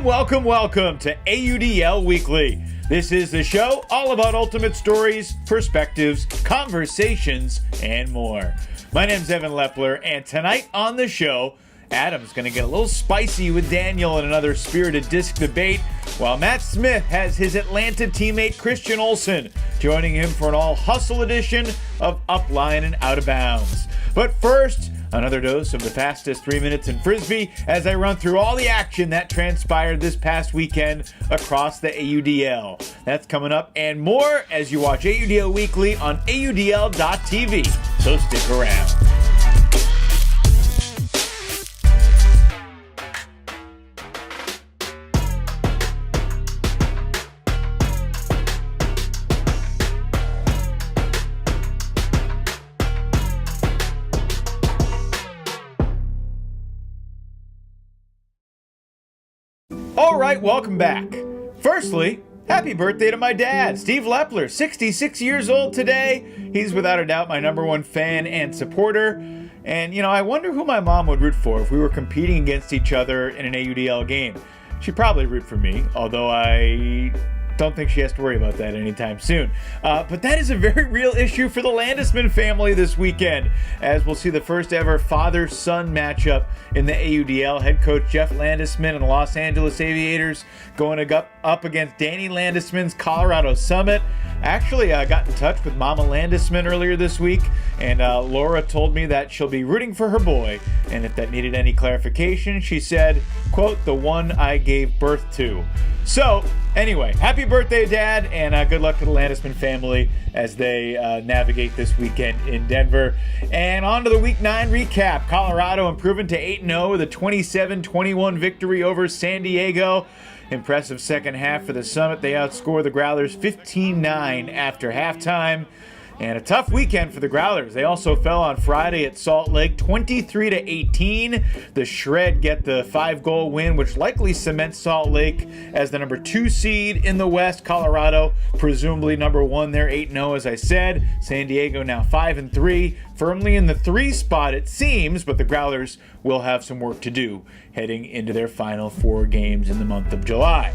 Welcome to AUDL Weekly. This is the show all about ultimate stories, perspectives, conversations, and more. My name's Evan Lepler, and tonight on the show, Adam's going to get a little spicy with Daniel in another spirited disc debate, while Matt Smith has his Atlanta teammate Christian Olsen joining him for an all-hustle edition of Upline and Out of Bounds. But first, another dose of the fastest 3 minutes in Frisbee as I run through all the action that transpired this past weekend across the AUDL. That's coming up and more as you watch AUDL Weekly on AUDL.tv. So stick around. All right, welcome back. Firstly, happy birthday to my dad, Steve Lepler, 66 years old today. He's without a doubt my number one fan and supporter. And, I wonder who my mom would root for if we were competing against each other in an AUDL game. She'd probably root for me, although I don't think she has to worry about that anytime soon. But that is a very real issue for the Landesman family this weekend, as we'll see the first ever father-son matchup in the AUDL. Head coach Jeff Landesman and the Los Angeles Aviators going up against Danny Landesman's Colorado Summit. Actually, I got in touch with Mama Landesman earlier this week, and Laura told me that she'll be rooting for her boy. And if that needed any clarification, she said, quote, the one I gave birth to. So, anyway, happy birthday, Dad, and good luck to the Landesman family as they navigate this weekend in Denver. And on to the Week 9 recap. Colorado improving to 8-0 with a 27-21 victory over San Diego. Impressive second half for the Summit. They outscored the Growlers 15-9 after halftime. And a tough weekend for the Growlers. They also fell on Friday at Salt Lake 23-18. The Shred get the 5-goal win, which likely cements Salt Lake as the number 2 seed in the West. Colorado, presumably number 1 there, 8-0 as I said. San Diego now 5-3, firmly in the 3 spot it seems, but the Growlers will have some work to do heading into their final 4 games in the month of July.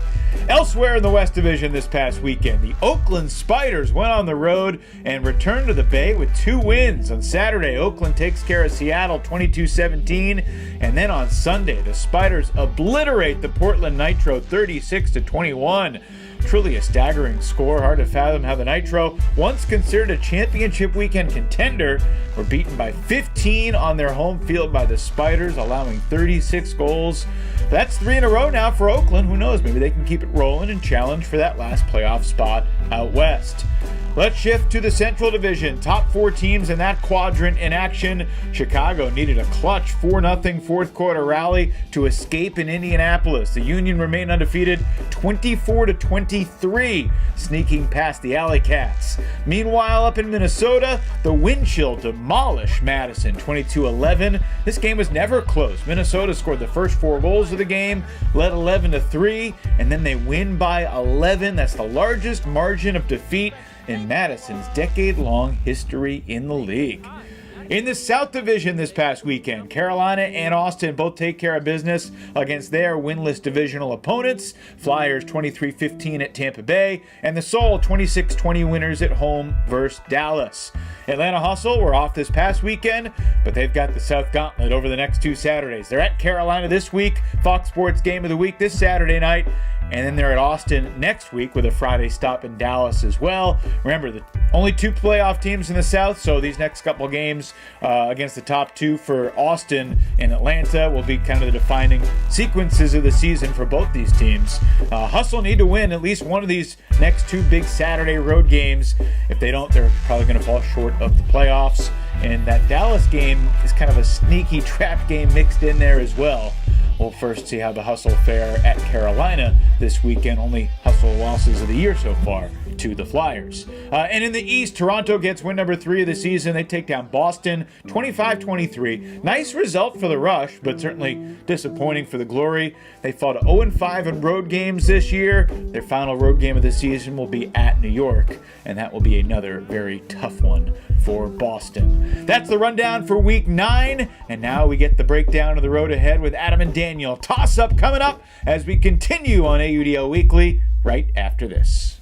Elsewhere in the West Division this past weekend, the Oakland Spiders went on the road and returned to the Bay with 2 wins. On Saturday, Oakland takes care of Seattle 22-17, and then on Sunday, the Spiders obliterate the Portland Nitro 36-21. Truly a staggering score. Hard to fathom how the Nitro, once considered a championship weekend contender, were beaten by 15 on their home field by the Spiders, allowing 36 goals. That's 3 in a row now for Oakland. Who knows? Maybe they can keep it rolling and challenge for that last playoff spot out west. Let's shift to the Central Division. Top 4 teams in that quadrant in action. Chicago needed a clutch 4-0 fourth quarter rally to escape in Indianapolis. The Union remained undefeated 24-23, sneaking past the AlleyCats. Meanwhile, up in Minnesota, the wind chill demolished Madison 22-11. This game was never close. Minnesota scored the first 4 goals of the game, led 11-3, and then they win by 11. That's the largest margin of defeat in Madison's decade-long history in the league. In the South Division this past weekend, Carolina and Austin both take care of business against their winless divisional opponents. Flyers 23-15 at Tampa Bay, and the Soul 26-20 winners at home versus Dallas. Atlanta Hustle were off this past weekend, but they've got the South Gauntlet over the next 2 Saturdays. They're at Carolina this week, Fox Sports Game of the Week this Saturday night, and then they're at Austin next week with a Friday stop in Dallas as well. Remember, the only 2 playoff teams in the South, so these next couple games against the top 2 for Austin and Atlanta will be kind of the defining sequences of the season for both these teams. Hustle need to win at least one of these next 2 big Saturday road games. If they don't, they're probably going to fall short of the playoffs. And that Dallas game is kind of a sneaky trap game mixed in there as well. We'll first see how the Hustle fare at Carolina this weekend. Only Hustle hustle losses of the year so far to the Flyers. And in the East, Toronto gets win number 3 of the season. They take down Boston 25-23. Nice result for the Rush, but certainly disappointing for the Glory. They fought 0-5 in road games this year. Their final road game of the season will be at New York, and that will be another very tough one for Boston. That's the rundown for Week 9, and now we get the breakdown of the road ahead with Adam and Daniel. Toss-up coming up as we continue on AUDL Weekly right after this.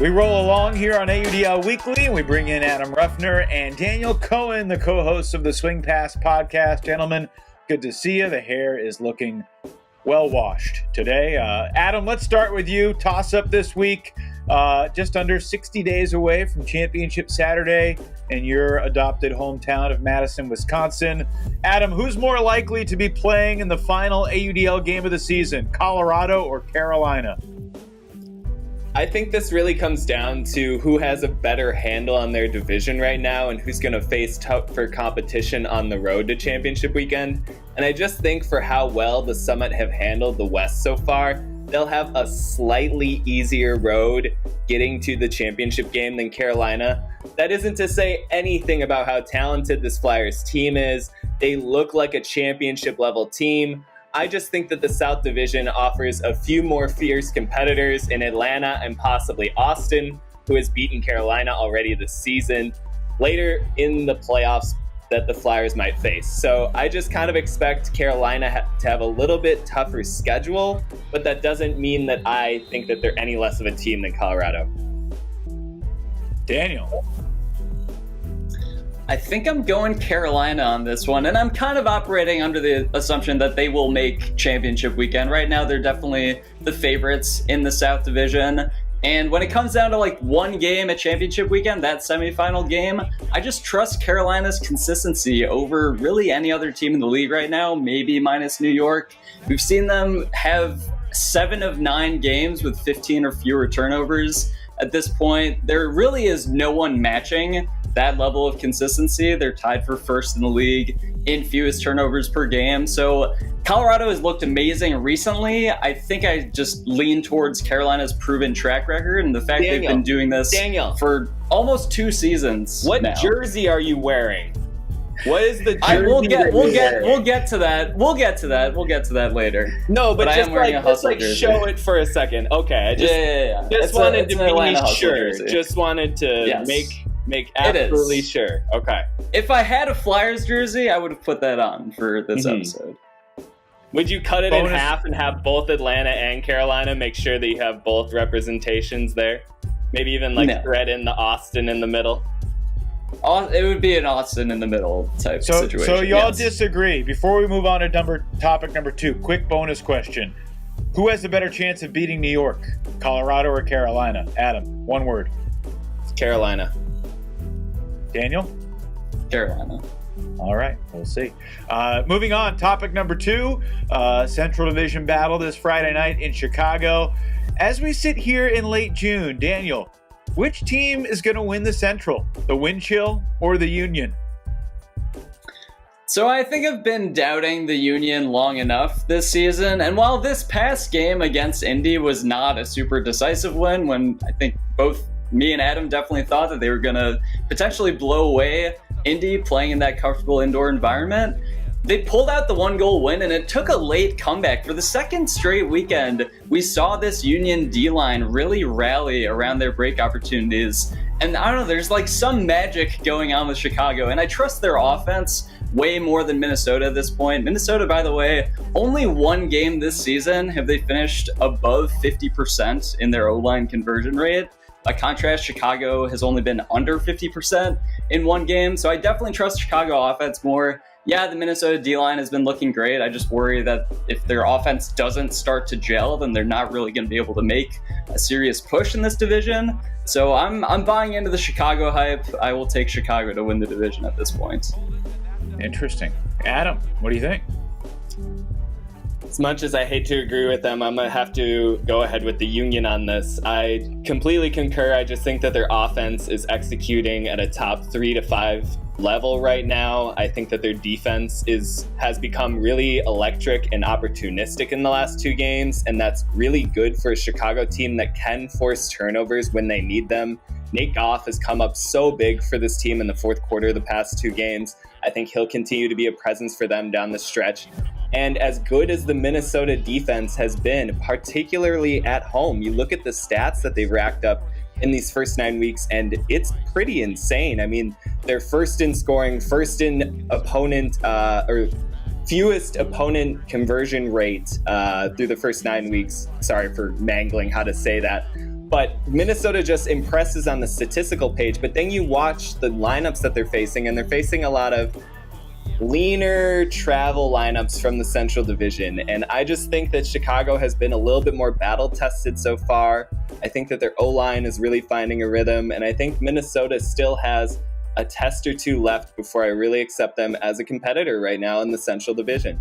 We roll along here on AUDL Weekly, and we bring in Adam Ruffner and Daniel Cohen, the co-hosts of the Swing Pass podcast. Gentlemen, good to see you. The hair is looking well washed today. Adam, let's start with you. Toss up this week, just under 60 days away from Championship Saturday in your adopted hometown of Madison, Wisconsin. Adam, who's more likely to be playing in the final AUDL game of the season, Colorado or Carolina? I think this really comes down to who has a better handle on their division right now and who's going to face tougher competition on the road to championship weekend. And I just think for how well the Summit have handled the West so far, they'll have a slightly easier road getting to the championship game than Carolina. That isn't to say anything about how talented this Flyers team is. They look like a championship level team. I just think that the South Division offers a few more fierce competitors in Atlanta and possibly Austin, who has beaten Carolina already this season, later in the playoffs that the Flyers might face. So I just kind of expect Carolina to have a little bit tougher schedule, but that doesn't mean that I think that they're any less of a team than Colorado. Daniel. I think I'm going Carolina on this one, and I'm kind of operating under the assumption that they will make championship weekend. Right now, they're definitely the favorites in the South Division, and when it comes down to like one game at championship weekend, that semifinal game, I just trust Carolina's consistency over really any other team in the league right now, maybe minus New York. We've seen them have 7 of 9 games with 15 or fewer turnovers. At this point, there really is no one matching that level of consistency. They're tied for first in the league in fewest turnovers per game. So Colorado has looked amazing recently. I think I just lean towards Carolina's proven track record and the fact they've been doing this for almost 2 seasons. What now. Jersey are you wearing? What is the jersey? We'll get to that. We'll get to that later. No, but just show it for a second. Okay, I just wanted to be sure. Jersey. Just wanted to make absolutely sure. Okay. If I had a Flyers jersey, I would have put that on for this episode. Would you cut it in half and have both Atlanta and Carolina? Make sure that you have both representations there. Maybe even thread in the Austin in the middle. It would be an Austin in the middle type situation. So y'all disagree. Before we move on to topic number 2, quick bonus question. Who has the better chance of beating New York, Colorado or Carolina? Adam, one word. Carolina. Daniel? Carolina. All right, we'll see. Moving on, topic number 2, Central Division battle this Friday night in Chicago. As we sit here in late June, Daniel, which team is going to win the Central, the Wind Chill or the Union? So I think I've been doubting the Union long enough this season, and while this past game against Indy was not a super decisive win, when I think both me and Adam definitely thought that they were going to potentially blow away Indy playing in that comfortable indoor environment, they pulled out the 1-goal win, and it took a late comeback. For the second straight weekend, we saw this Union D-line really rally around their break opportunities. And I don't know, there's like some magic going on with Chicago, and I trust their offense way more than Minnesota at this point. Minnesota, by the way, only one game this season have they finished above 50% in their O-line conversion rate. By contrast, Chicago has only been under 50% in one game, so I definitely trust Chicago offense more. Yeah, the Minnesota D-line has been looking great. I just worry that if their offense doesn't start to gel, then they're not really going to be able to make a serious push in this division. So I'm buying into the Chicago hype. I will take Chicago to win the division at this point. Interesting. Adam, what do you think? As much as I hate to agree with them, I'm going to have to go ahead with the Union on this. I completely concur. I just think that their offense is executing at a top 3 to 5 level right now. I think that their defense has become really electric and opportunistic in the last 2 games, and that's really good for a Chicago team that can force turnovers when they need them. Nate Goff has come up so big for this team in the fourth quarter of the past 2 games. I think he'll continue to be a presence for them down the stretch. And as good as the Minnesota defense has been, particularly at home, you look at the stats that they've racked up in these first 9 weeks, and it's pretty insane. I mean, they're first in scoring, first in opponent, or fewest opponent conversion rate through the first 9 weeks. Sorry for mangling how to say that. But Minnesota just impresses on the statistical page. But then you watch the lineups that they're facing, and they're facing a lot of leaner travel lineups from the Central Division. And I just think that Chicago has been a little bit more battle tested so far. I think that their O-line is really finding a rhythm. And I think Minnesota still has a test or 2 left before I really accept them as a competitor right now in the Central Division.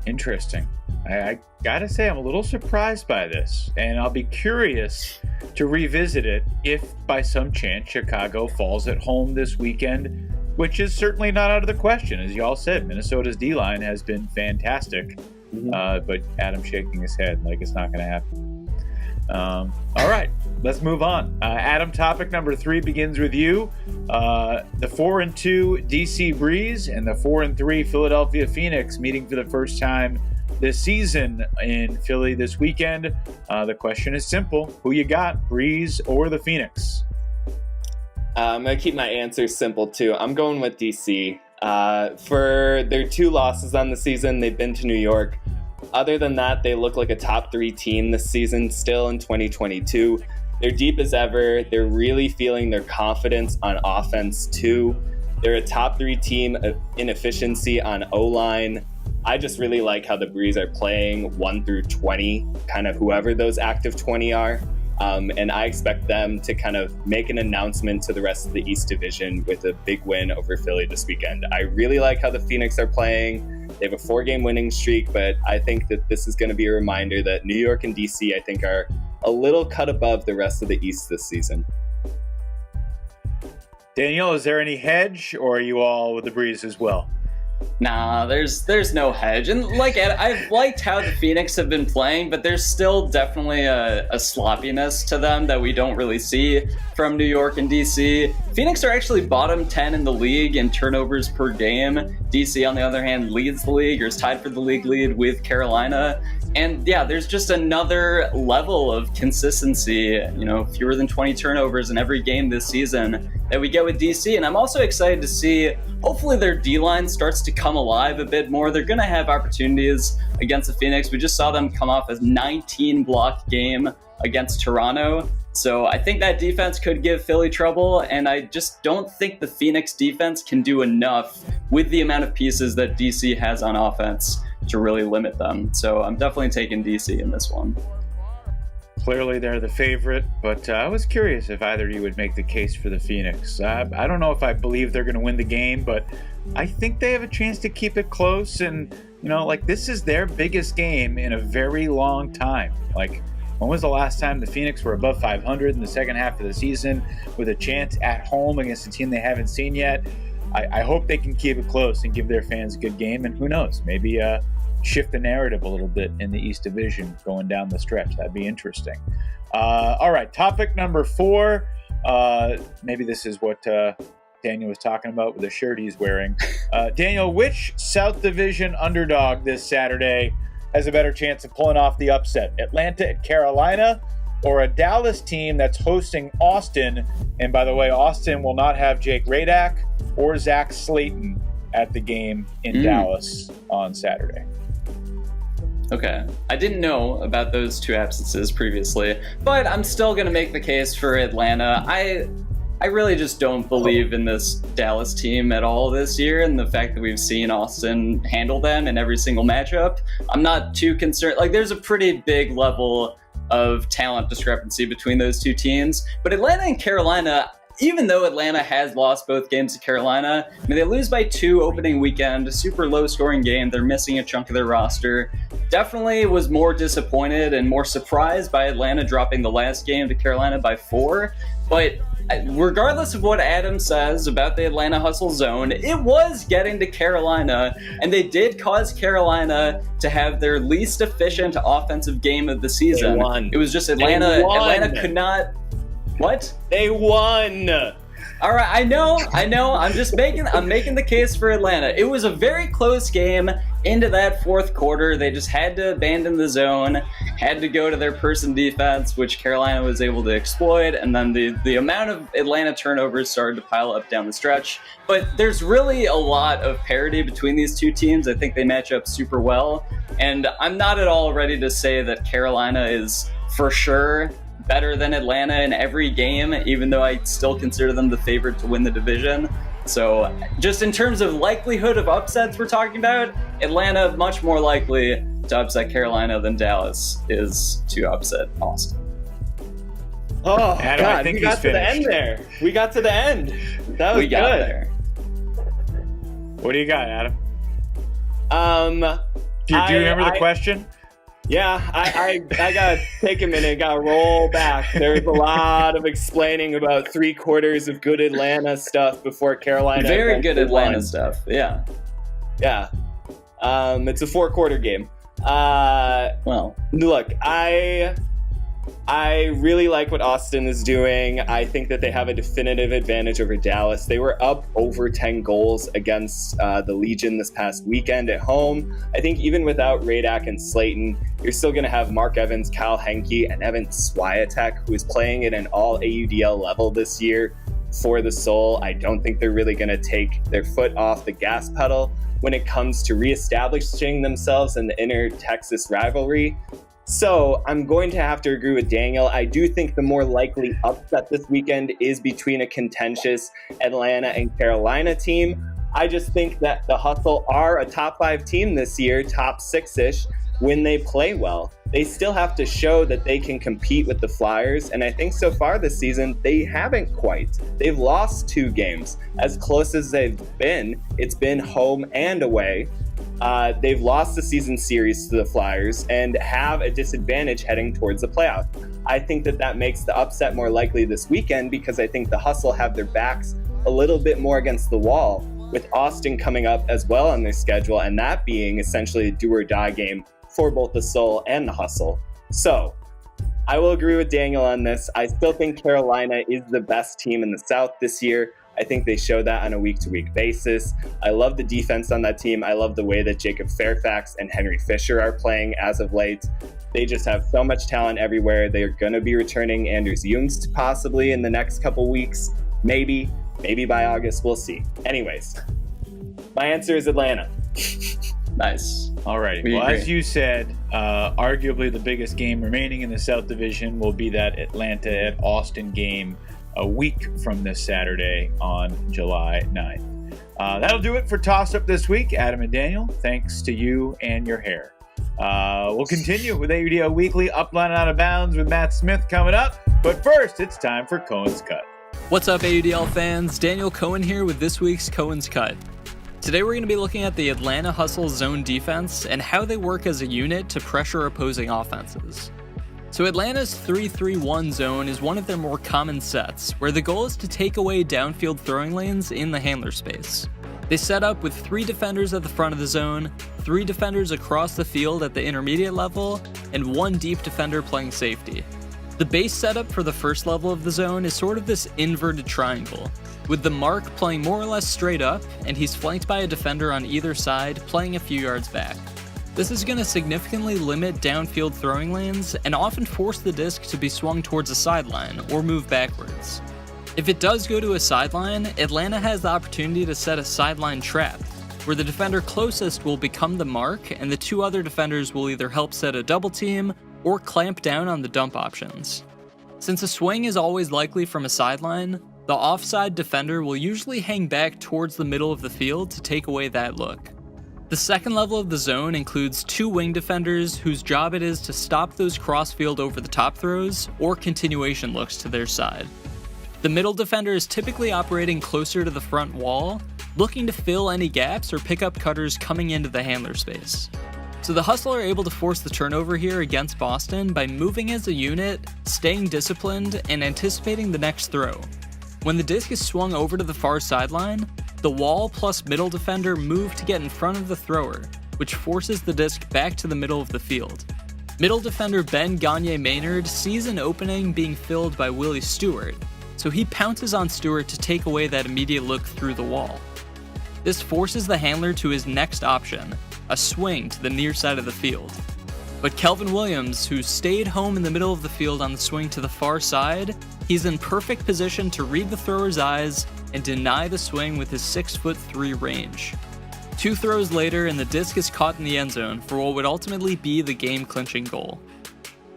Interesting. I gotta say, I'm a little surprised by this, and I'll be curious to revisit it if by some chance Chicago falls at home this weekend, which is certainly not out of the question. As you all said, Minnesota's D-line has been fantastic, but Adam's shaking his head like it's not going to happen. All right, let's move on. Adam, topic number 3 begins with you. The 4-2 DC Breeze and the 4-3 Philadelphia Phoenix meeting for the first time this season in Philly this weekend. The question is simple. Who you got, Breeze or the Phoenix? I'm going to keep my answer simple, too. I'm going with DC. For their 2 losses on the season, they've been to New York. Other than that, they look like a top 3 team this season, still in 2022. They're deep as ever. They're really feeling their confidence on offense, too. They're a top 3 team in efficiency on O-line. I just really like how the Breeze are playing 1 through 20, kind of whoever those active 20 are. And I expect them to kind of make an announcement to the rest of the East Division with a big win over Philly this weekend. I really like how the Phoenix are playing. They have a 4-game winning streak, but I think that this is going to be a reminder that New York and DC, I think, are a little cut above the rest of the East this season. Daniel, is there any hedge, or are you all with the Breeze as well? Nah, there's no hedge. And like Ed, I've liked how the Phoenix have been playing, but there's still definitely a sloppiness to them that we don't really see from New York and DC. Phoenix are actually bottom 10 in the league in turnovers per game. DC, on the other hand, leads the league or is tied for the league lead with Carolina. And yeah, there's just another level of consistency, fewer than 20 turnovers in every game this season that we get with DC. And I'm also excited to see, hopefully their D-line starts to come alive a bit more. They're going to have opportunities against the Phoenix. We just saw them come off a 19-block game against Toronto. So I think that defense could give Philly trouble, and I just don't think the Phoenix defense can do enough with the amount of pieces that DC has on offense to really limit them. So I'm definitely taking DC in this one. Clearly they're the favorite, but I was curious if either of you would make the case for the Phoenix. I don't know if I believe they're going to win the game, but I think they have a chance to keep it close. And, this is their biggest game in a very long time. When was the last time the Phoenix were above 500 in the second half of the season with a chance at home against a team they haven't seen yet? I hope they can keep it close and give their fans a good game. And who knows, maybe shift the narrative a little bit in the East Division going down the stretch. That'd be interesting. All right, topic number 4. Maybe this is what Daniel was talking about with the shirt he's wearing. Daniel, which South Division underdog this Saturday has a better chance of pulling off the upset? Atlanta at Carolina, or a Dallas team that's hosting Austin? And by the way, Austin will not have Jake Radak or Zach Slayton at the game in Dallas on Saturday. Okay. I didn't know about those 2 absences previously, but I'm still going to make the case for Atlanta. I really just don't believe in this Dallas team at all this year, and the fact that we've seen Austin handle them in every single matchup. I'm not too concerned. There's a pretty big level of talent discrepancy between those two teams. But Atlanta and Carolina, even though Atlanta has lost both games to Carolina, I mean, they lose by 2 opening weekend, a super low-scoring game. They're missing a chunk of their roster. Definitely was more disappointed and more surprised by Atlanta dropping the last game to Carolina by 4. But regardless of what Adam says about the Atlanta Hustle zone, it was getting to Carolina, and they did cause Carolina to have their least efficient offensive game of the season. They won. It was just Atlanta. Atlanta could not. What? They won. All right, I know. I'm making the case for Atlanta. It was a very close game into that fourth quarter. They just had to abandon the zone, had to go to their person defense, which Carolina was able to exploit, and then the amount of Atlanta turnovers started to pile up down the stretch. But there's really a lot of parity between these two teams. I think they match up super well, and I'm not at all ready to say that Carolina is for sure better than Atlanta in every game, even though I still consider them the favorite to win the division. So just in terms of likelihood of upsets we're talking about, Atlanta much more likely to upset Carolina than Dallas is to upset Austin. Oh, Adam, God, I think we got to the end there. We got to the end. That was We got good. there. What do you got, Adam? Do you I- remember the I- question? Yeah, I gotta take a minute, gotta roll back. There was a lot of explaining about 3/4 of good Atlanta stuff before Carolina. Very good Atlanta won. stuff. Yeah. Yeah. It's a 4-quarter game. Well, Look, I really like what Austin is doing. I think that they have a definitive advantage over Dallas. They were up over 10 goals against the Legion this past weekend at home. I think even without Radak and Slayton, you're still going to have Mark Evans, Kyle Henke, and Evan Swiatek, who is playing at an all AUDL level this year for the Soul. I don't think they're really going to take their foot off the gas pedal when it comes to reestablishing themselves in the inner Texas rivalry. So I'm going to have to agree with Daniel. I do think the more likely upset this weekend is between a contentious Atlanta and Carolina team. I just think that the Hustle are a top 5 team this year, top 6-ish, when they play well. They still have to show that they can compete with the Flyers, and I think so far this season, they haven't quite. They've lost 2 games. As close as they've been, it's been home and away. They've lost the season series to the Flyers and have a disadvantage heading towards the playoff. I think that makes the upset more likely this weekend because I think the Hustle have their backs a little bit more against the wall, with Austin coming up as well on their schedule, and that being essentially a do-or-die game for both the Soul and the Hustle. So I will agree with Daniel on this. I still think Carolina is the best team in the South this year. I think they show that on a week-to-week basis. I love the defense on that team. I love the way that Jacob Fairfax and Henry Fisher are playing as of late. They just have so much talent everywhere. They're going to be returning Anders Jungst possibly in the next couple weeks. Maybe by August. We'll see. Anyways, my answer is Atlanta. nice. Alrighty. We Well, agree. as you said, arguably the biggest game remaining in the South Division will be that Atlanta at Austin game a week from this Saturday on July 9th. That'll do it for Toss Up this week. Adam and Daniel, thanks to you and your hair. We'll continue with AUDL Weekly, Upline and Out of Bounds with Matt Smith coming up. But first, it's time for Cohen's Cut. What's up, AUDL fans? Daniel Cohen here with this week's Cohen's Cut. Today we're going to be looking at the Atlanta Hustle zone defense and how they work as a unit to pressure opposing offenses. So Atlanta's 3-3-1 zone is one of their more common sets, where the goal is to take away downfield throwing lanes in the handler space. They set up with 3 defenders at the front of the zone, 3 defenders across the field at the intermediate level, and 1 deep defender playing safety. The base setup for the first level of the zone is sort of this inverted triangle, with the mark playing more or less straight up, and he's flanked by a defender on either side playing a few yards back. This is going to significantly limit downfield throwing lanes and often force the disc to be swung towards a sideline or move backwards. If it does go to a sideline, Atlanta has the opportunity to set a sideline trap, where the defender closest will become the mark and the 2 other defenders will either help set a double team or clamp down on the dump options. Since a swing is always likely from a sideline, the offside defender will usually hang back towards the middle of the field to take away that look. The second level of the zone includes 2 wing defenders whose job it is to stop those crossfield over the top throws or continuation looks to their side. The middle defender is typically operating closer to the front wall, looking to fill any gaps or pick up cutters coming into the handler space. So the Hustle are able to force the turnover here against Boston by moving as a unit, staying disciplined, and anticipating the next throw. When the disc is swung over to the far sideline, the wall plus middle defender move to get in front of the thrower, which forces the disc back to the middle of the field. Middle defender Ben Gagne-Maynard sees an opening being filled by Willie Stewart, so he pounces on Stewart to take away that immediate look through the wall. This forces the handler to his next option, a swing to the near side of the field. But Kelvin Williams, who stayed home in the middle of the field on the swing to the far side, he's in perfect position to read the thrower's eyes and deny the swing with his 6'3" range. 2 throws later, and the disc is caught in the end zone for what would ultimately be the game-clinching goal.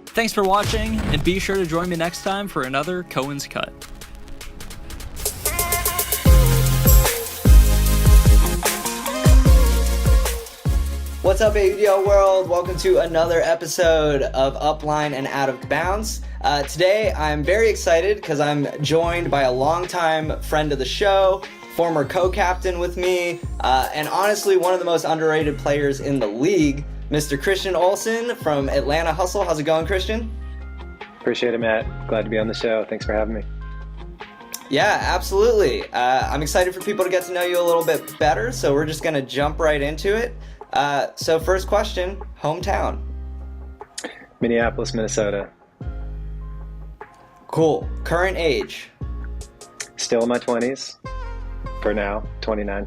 Thanks for watching, and be sure to join me next time for another Cohen's Cut. What's up, AUDL world? Welcome to another episode of Upline and Out of Bounds. Today, I'm very excited because I'm joined by a longtime friend of the show, former co-captain with me, and honestly, one of the most underrated players in the league, Mr. Christian Olsen from Atlanta Hustle. How's it going, Christian? Appreciate it, Matt. Glad to be on the show. Thanks for having me. Yeah, absolutely. I'm excited for people to get to know you a little bit better, so we're just going to jump right into it. So first question, hometown. Minneapolis, Minnesota. Cool. Current age? Still in my 20s. For now, 29.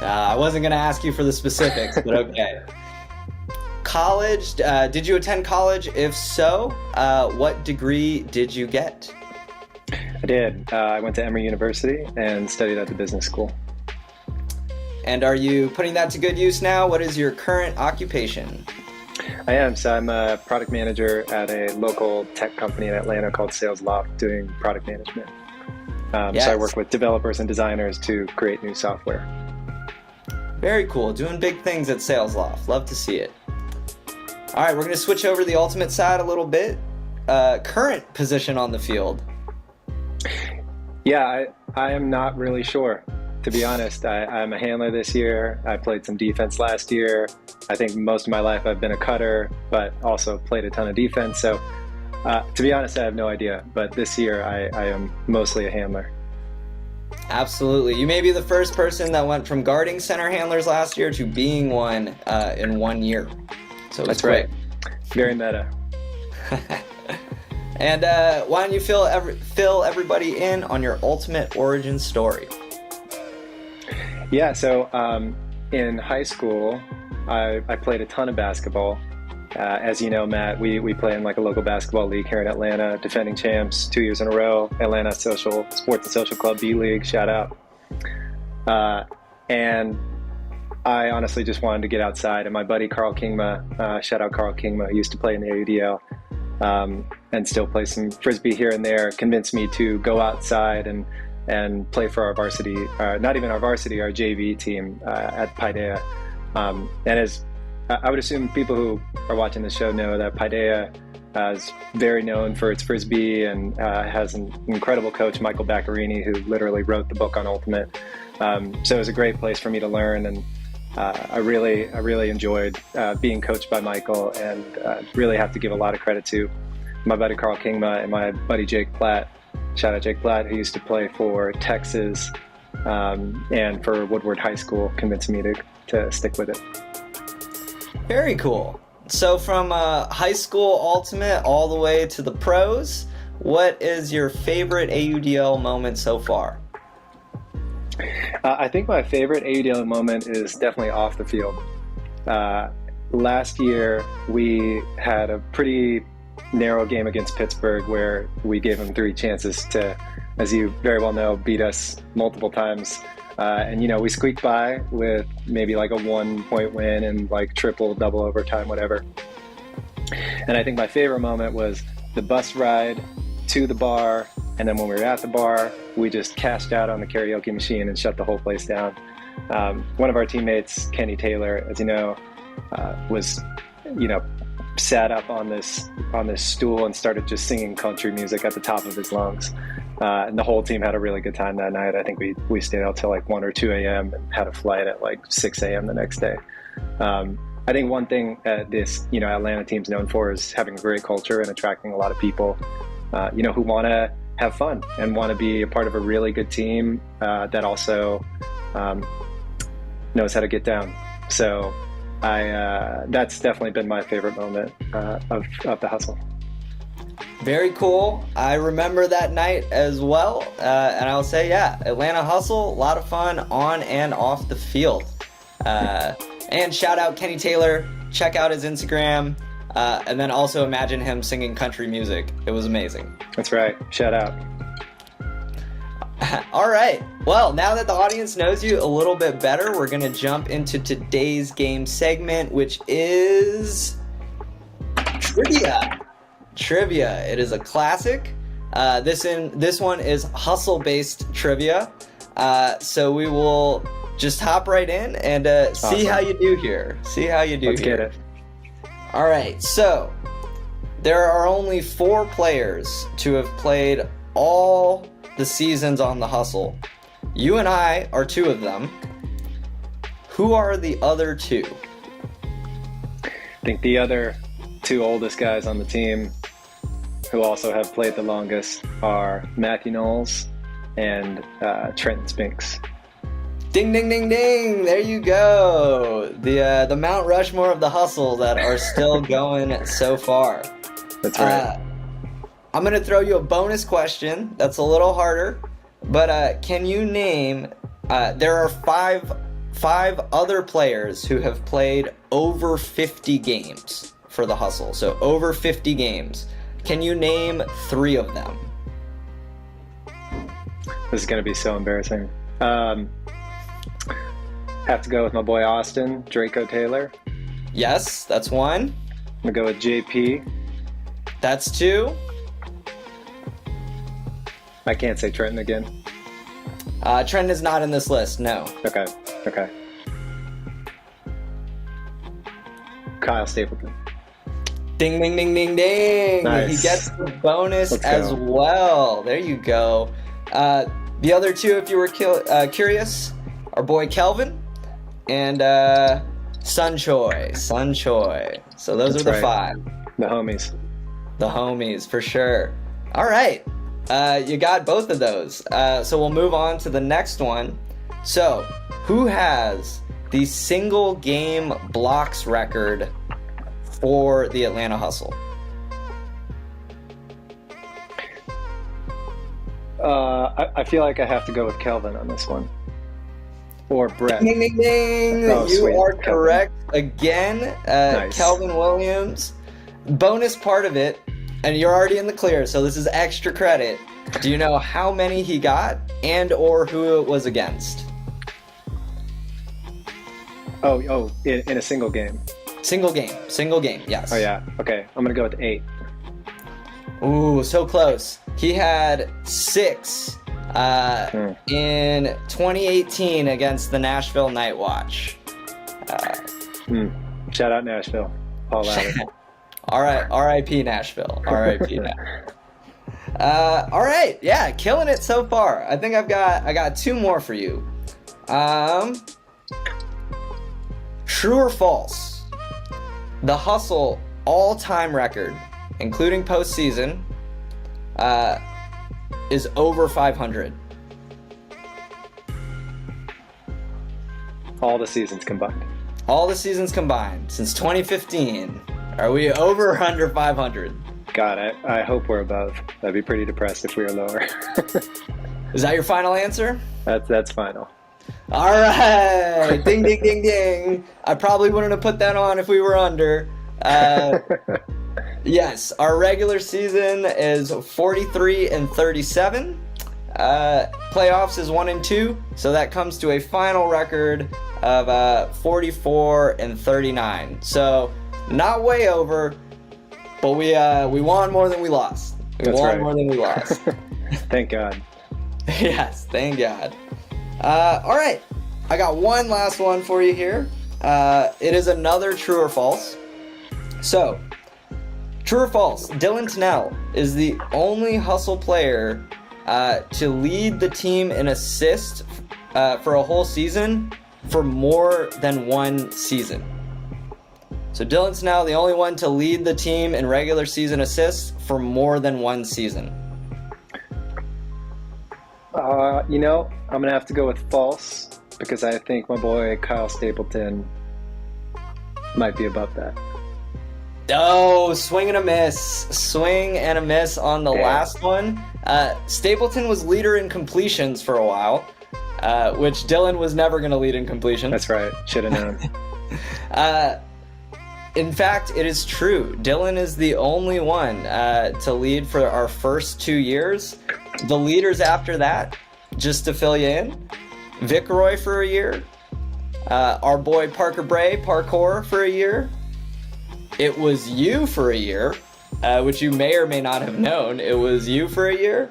I wasn't going to ask you for the specifics, but okay. College, did you attend college? If so, what degree did you get? I did. I went to Emory University and studied at the business school. And are you putting that to good use now? What is your current occupation? I am. So I'm a product manager at a local tech company in Atlanta called Sales Loft, doing product management. Yes. So I work with developers and designers to create new software. Very cool. Doing big things at Sales Loft. Love to see it. All right, we're going to switch over to the ultimate side a little bit. Current position on the field? Yeah, I am not really sure. To be honest, I'm a handler this year. I played some defense last year. I think most of my life I've been a cutter, but also played a ton of defense. So to be honest, I have no idea. But this year I am mostly a handler. Absolutely. You may be the first person that went from guarding center handlers last year to being one in 1 year. So That's great. right. Very meta. And why don't you fill everybody in on your ultimate origin story? Yeah, so in high school, I played a ton of basketball. As you know, Matt, we play in like a local basketball league here in Atlanta, defending champs 2 years in a row, Atlanta Sports and Social Club B League, shout out. And I honestly just wanted to get outside, and my buddy Carl Kingma, shout out Carl Kingma, who used to play in the AUDL and still play some Frisbee here and there, convinced me to go outside and play for our varsity, not even our varsity, our JV team at Paideia. And as I would assume people who are watching this show know that Paideia is very known for its Frisbee and has an incredible coach, Michael Baccarini, who literally wrote the book on Ultimate. So it was a great place for me to learn, and I really enjoyed being coached by Michael, and really have to give a lot of credit to my buddy Carl Kingma and my buddy Jake Platt. Shout out Jake Platt, who used to play for Texas and for Woodward High School, convinced me to stick with it. Very cool. So from high school ultimate all the way to the pros, what is your favorite AUDL moment so far? I think my favorite AUDL moment is definitely off the field. Last year, we had a pretty narrow game against Pittsburgh where we gave them 3 chances to, as you very well know, beat us multiple times. And, we squeaked by with maybe like a 1-point win and like triple, double overtime, whatever. And I think my favorite moment was the bus ride to the bar And then when we were at the bar, we just cashed out on the karaoke machine and shut the whole place down. One of our teammates, Kenny Taylor, as you know, was, sat up on this stool and started just singing country music at the top of his lungs. And the whole team had a really good time that night. I think we stayed out till like 1 or 2 a.m. and had a flight at like 6 a.m. the next day. I think one thing this Atlanta team's known for is having a great culture and attracting a lot of people, who want to have fun and want to be a part of a really good team that also knows how to get down. So that's definitely been my favorite moment of the hustle. Very cool. I remember that night as well. And I'll say, yeah, Atlanta Hustle, a lot of fun on and off the field. And shout out Kenny Taylor. Check out his Instagram. And then also imagine him singing country music. It was amazing. That's right. Shout out. All right. Well, now that the audience knows you a little bit better, we're going to jump into today's game segment, which is trivia. Trivia. It is a classic. This one is hustle-based trivia. So we will just hop right in and see how you do here. Let's get it. All right. So there are only 4 players to have played all the seasons on the hustle. You and I are 2 of them. Who are the other 2? I think the other 2 oldest guys on the team who also have played the longest are Matthew Knowles and Trenton Spinks. Ding, ding, ding, ding. There you go. The Mount Rushmore of the hustle that are still going so far. That's right. I'm going to throw you a bonus question that's a little harder, but can you name, there are five other players who have played over 50 games for the hustle. So over 50 games. Can you name 3 of them? This is going to be so embarrassing. Have to go with my boy Austin, Draco Taylor. Yes, that's 1. I'm going to go with JP. That's 2. I can't say Trenton again. Trenton is not in this list, no. Okay. Kyle Stapleton. Ding, ding, ding, ding, ding. Nice. He gets the bonus as well. There you go. The other 2, if you were curious, our boy Kelvin and Sun Choi. So those are the 5. The homies. The homies, for sure. All right. You got both of those. So we'll move on to the next one. So, who has the single game blocks record for the Atlanta Hustle? I feel like I have to go with Kelvin on this one. Or Brett. Ding, ding, ding. Oh, you sweet. are Kelvin. correct again. Nice. Kelvin Williams. Bonus part of it, and you're already in the clear, so this is extra credit. Do you know how many he got and or who it was against? Oh, in a single game. Single game, yes. Oh yeah, okay. I'm gonna go with 8. Ooh, so close. He had 6 in 2018 against the Nashville Night Watch. Shout out Nashville. Paul Allen. All right, R.I.P. Nashville. R.I.P. Nashville. All right, yeah, killing it so far. I think I got 2 more for you. True or false? The Hustle all-time record, including postseason, is over 500. All the seasons combined. All the seasons combined since 2015. Are we over or under 500? God, I hope we're above. I'd be pretty depressed if we were lower. Is that your final answer? That's final. All right. Ding, ding, ding, ding. I probably wouldn't have put that on if we were under. Yes, our regular season is 43-37. Playoffs is 1-2, so that comes to a final record of 44-39. So not way over, but we won more than we lost. We That's won right. more than we lost. Thank God. Yes, thank God. All right, I got one last one for you here. It is another true or false. So, true or false, Dylan Tennell is the only Hustle player to lead the team in assists for a whole season for more than one season. So Dylan's now the only one to lead the team in regular season assists for more than one season. I'm going to have to go with false because I think my boy Kyle Stapleton might be above that. Oh, swing and a miss. Swing and a miss on the last one. Stapleton was leader in completions for a while, which Dylan was never going to lead in completions. That's right. Should have known. In fact, it is true. Dylan is the only one to lead for our first 2 years. The leaders after that, just to fill you in, Vic Roy for a year, our boy Parker Bray, Parkour, for a year. It was you for a year, which you may or may not have known. It was you for a year.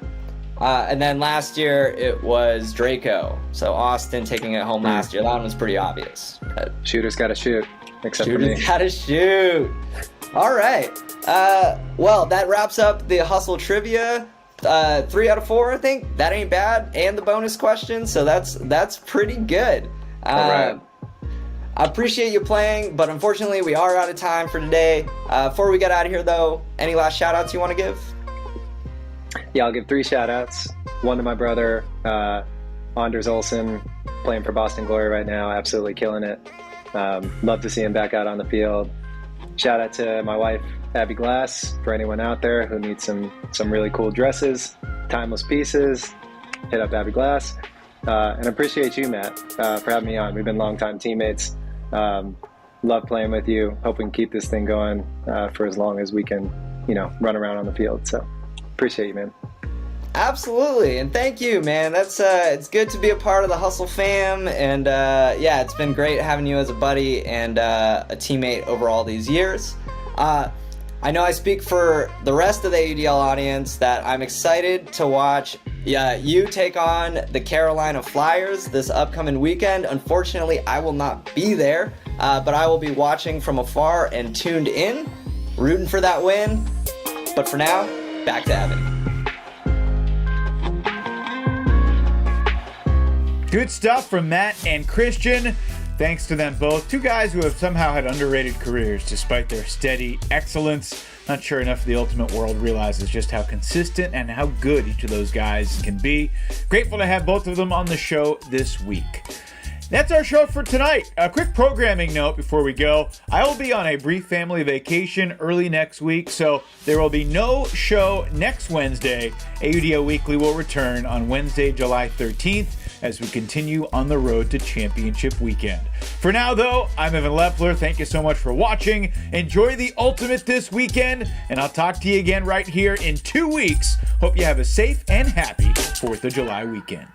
And then last year, it was Draco. So Austin taking it home last year. That one was pretty obvious. Shooter's got to shoot. Except Shooter's for me. gotta shoot. All right. Well, that wraps up the Hustle trivia. 3 out of 4, I think. That ain't bad. And the bonus question. So that's pretty good. All right. I appreciate you playing, but unfortunately we are out of time for today. Before we get out of here, though, any last shout outs you want to give? Yeah, I'll give 3 shout outs. One to my brother, Anders Olsen, playing for Boston Glory right now, absolutely killing it. Love to see him back out on the field. Shout out to my wife, Abby Glass, for anyone out there who needs some really cool dresses, timeless pieces. Hit up Abby Glass. And appreciate you, Matt, for having me on. We've been longtime teammates. Love playing with you. Hope we can keep this thing going for as long as we can, run around on the field. So appreciate you, man. Absolutely, and thank you, man. That's it's good to be a part of the Hustle fam, and it's been great having you as a buddy and a teammate over all these years. I know I speak for the rest of the AUDL audience that I'm excited to watch you take on the Carolina Flyers this upcoming weekend. Unfortunately, I will not be there, but I will be watching from afar and tuned in, rooting for that win. But for now, back to Evan. Good stuff from Matt and Christian. Thanks to them both. 2 guys who have somehow had underrated careers despite their steady excellence. Not sure enough of the ultimate world realizes just how consistent and how good each of those guys can be. Grateful to have both of them on the show this week. That's our show for tonight. A quick programming note before we go. I will be on a brief family vacation early next week, so there will be no show next Wednesday. AUDL Weekly will return on Wednesday, July 13th, as we continue on the road to championship weekend. For now, though, I'm Evan Lepler. Thank you so much for watching. Enjoy the ultimate this weekend, and I'll talk to you again right here in 2 weeks. Hope you have a safe and happy 4th of July weekend.